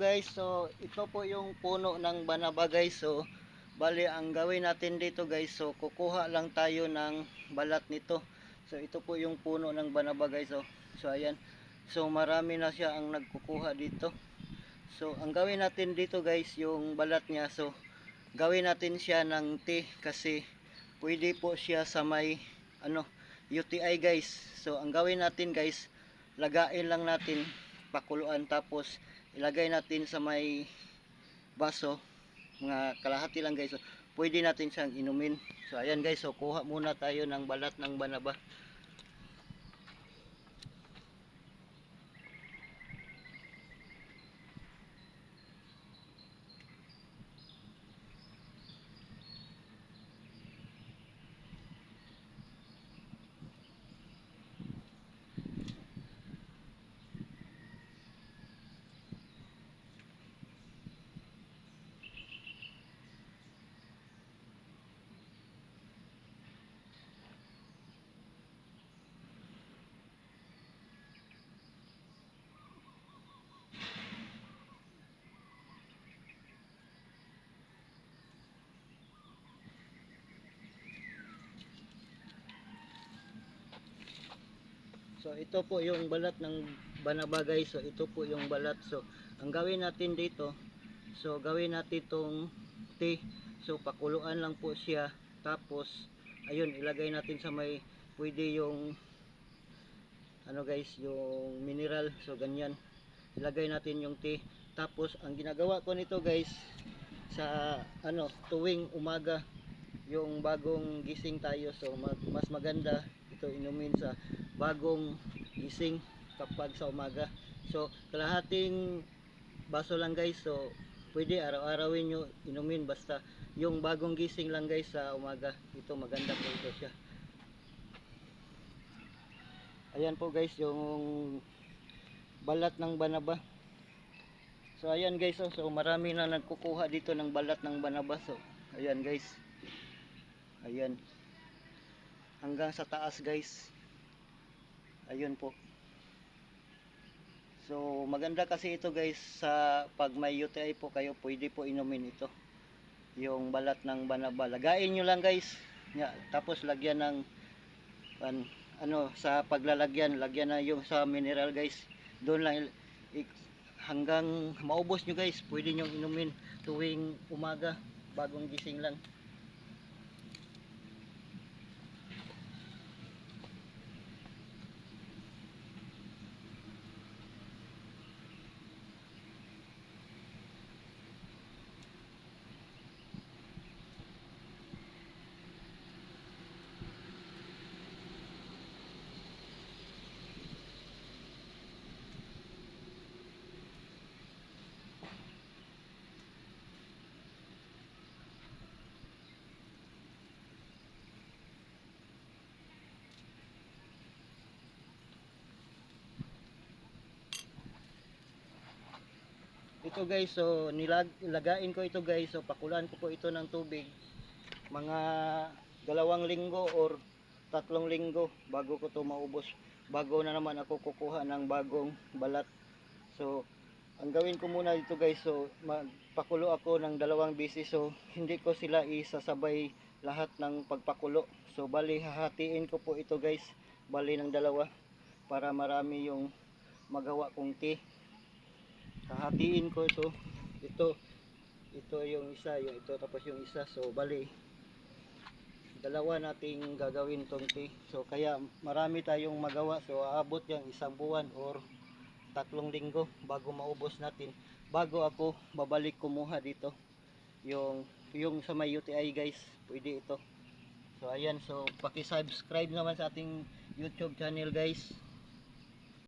Guys, so ito po yung puno ng banaba guys. So bali ang gawin natin dito guys, so kukuha lang tayo ng balat nito. So ito po yung puno ng banaba guys. So ayan. So marami na siya ang nagkukuha dito. So ang gawin natin dito guys, yung balat niya, so gawin natin siya ng tea kasi pwede po siya sa may UTI guys. So ang gawin natin guys, lagain lang natin, pakuluan, tapos ilagay natin sa may baso, mga kalahati lang guys. So pwede natin siyang inumin. So ayan guys, so kuha muna tayo ng balat ng banaba. So ito po yung balat ng banaba guys. So ito po yung balat. So ang gawin natin dito, so gawin natin tong tea. So pakuluan lang po siya, tapos ayun, ilagay natin sa may, pwede yung guys, yung mineral. So ganyan, ilagay natin yung tea. Tapos ang ginagawa ko nito guys, sa tuwing umaga, yung bagong gising tayo, so mas maganda ito inumin sa bagong gising kapag sa umaga. So kalahating baso lang guys. So pwede araw-arawin nyo inumin, basta yung bagong gising lang guys sa umaga. Ito maganda po ito siya. Ayan po guys yung balat ng banaba. So ayan guys, so marami na nagkukuha dito ng balat ng banaba. So ayan guys, ayan hanggang sa taas guys. Ayun po. So maganda kasi ito guys, sa pag may UTI po kayo, pwede po inumin ito, yung balat ng banaba. Lagain nyo lang guys tapos lagyan ng sa paglalagyan, lagyan na yung sa mineral guys. Doon lang hanggang maubos nyo guys. Pwede nyo inumin tuwing umaga, bagong gising lang. Ito guys, so nilagain ko ito guys. So pakulan ko po ito ng tubig mga 2 linggo or 3 linggo bago ko to maubos, bago na naman ako kukuha ng bagong balat. So ang gawin ko muna dito guys, so magpakulo ako ng 2 beses. So hindi ko sila isasabay lahat ng pagpakulo. So bali hahatiin ko po ito guys, bali ng 2 para marami yung magawa kong tea. Hahatiin ko ito yung isa, yung ito, tapos yung isa. So bali 2 nating gagawin tong tea. So kaya marami tayong magawa. So aabot yung 1 buwan or 3 linggo bago maubos natin, bago ako babalik kumuha dito yung sa may UTI guys. Pwede ito. So ayan, so paki-subscribe naman sa ating YouTube channel guys.